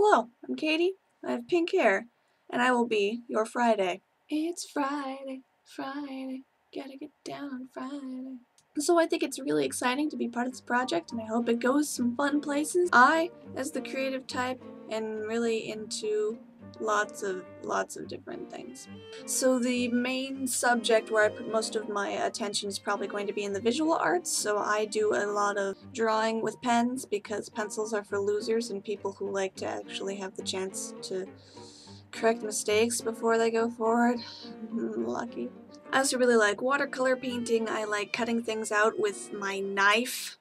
Hello, I'm Katie. I have pink hair, and I will be your Friday. It's Friday, Friday, gotta get down on Friday. So I think it's really exciting to be part of this project, and I hope it goes some fun places. I, as the creative type, am really into lots of different things. So the main subject where I put most of my attention is probably going to be in the visual arts, so I do a lot of drawing with pens because pencils are for losers and people who like to actually have the chance to correct mistakes before they go forward. Lucky. I also really like watercolor painting. I like cutting things out with my knife.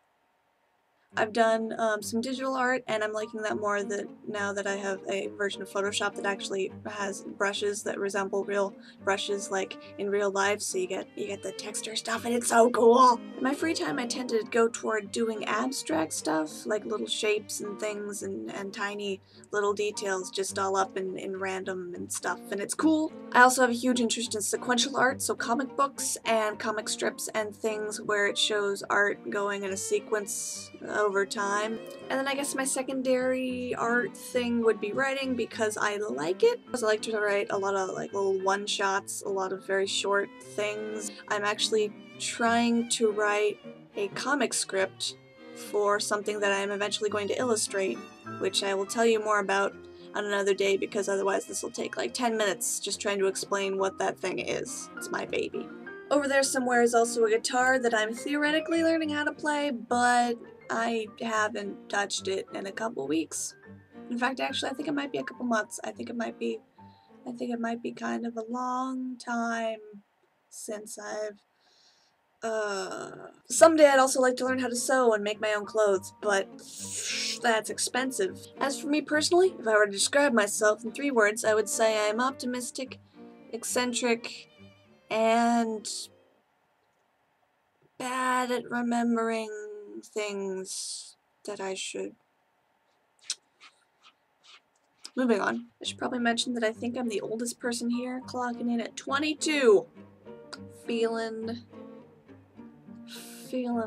I've done some digital art, and I'm liking that more now that I have a version of Photoshop that actually has brushes that resemble real brushes, like in real life. So you get the texture stuff, and it's so cool. In my free time, I tend to go toward doing abstract stuff, like little shapes and things, and tiny little details, just all up in random and stuff, and it's cool. I also have a huge interest in sequential art, so comic books and comic strips and things where it shows art going in a sequence over time. And then I guess my secondary art thing would be writing because I like it. I like to write a lot of like little one-shots, a lot of very short things. I'm actually trying to write a comic script for something that I am eventually going to illustrate, which I will tell you more about on another day because otherwise this will take like 10 minutes just trying to explain what that thing is. It's my baby. Over there somewhere is also a guitar that I'm theoretically learning how to play, but I haven't touched it in a couple weeks. In fact, actually, I think it might be a couple months. I think it might be kind of a long time since I've someday I'd also like to learn how to sew and make my own clothes, but that's expensive. As for me personally, if I were to describe myself in 3 words, I would say I'm optimistic, eccentric, and bad at remembering things that I should. Moving on. I should probably mention that I think I'm the oldest person here, clocking in at 22. Feeling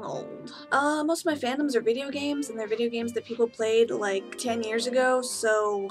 old. Most of my fandoms are video games, and they're video games that people played like 10 years ago, so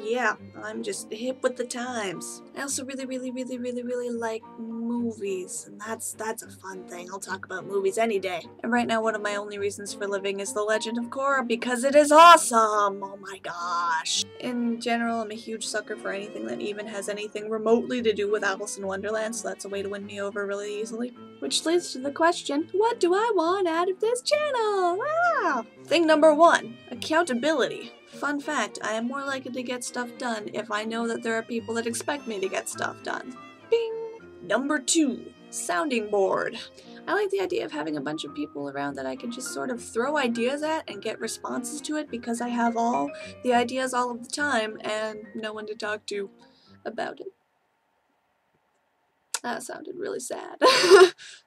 yeah, I'm just hip with the times. I also really like movies, and that's a fun thing. I'll talk about movies any day. And right now one of my only reasons for living is The Legend of Korra because it is awesome! Oh my gosh. In general, I'm a huge sucker for anything that even has anything remotely to do with Alice in Wonderland, so that's a way to win me over really easily. Which leads to the question, what do I want out of this channel? Ah! Thing number 1, accountability. Fun fact, I am more likely to get stuff done if I know that there are people that expect me to get stuff done. Bing! Number 2, sounding board. I like the idea of having a bunch of people around that I can just sort of throw ideas at and get responses to it because I have all the ideas all of the time and no one to talk to about it. That sounded really sad.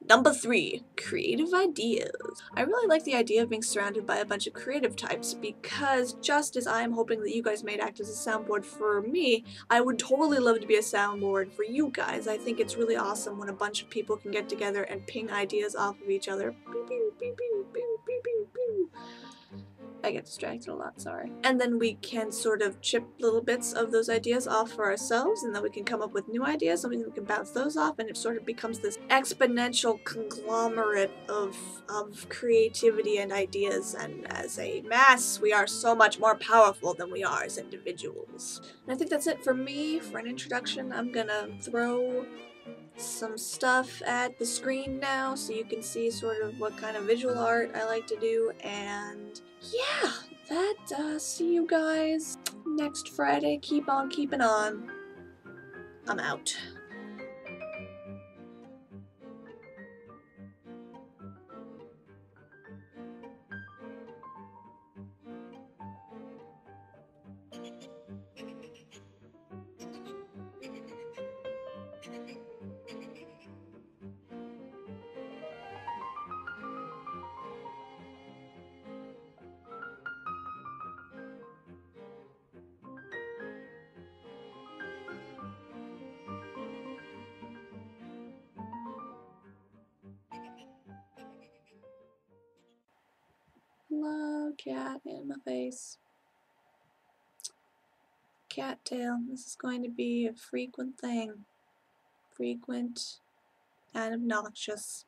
Number 3, creative ideas. I really like the idea of being surrounded by a bunch of creative types because just as I'm hoping that you guys might act as a soundboard for me, I would totally love to be a soundboard for you guys. I think it's really awesome when a bunch of people can get together and ping ideas off of each other. Pew, pew, pew, pew, pew, pew, pew, pew. I get distracted a lot, sorry. And then we can sort of chip little bits of those ideas off for ourselves, and then we can come up with new ideas, and we can bounce those off, and it sort of becomes this exponential conglomerate of creativity and ideas, and as a mass, we are so much more powerful than we are as individuals. And I think that's it for me. For an introduction, I'm gonna throw some stuff at the screen now so you can see sort of what kind of visual art I like to do, and yeah, see you guys next Friday. Keep on keeping on. I'm out. Hello, cat in my face. cattail. This is going to be a frequent thing. Frequent and obnoxious.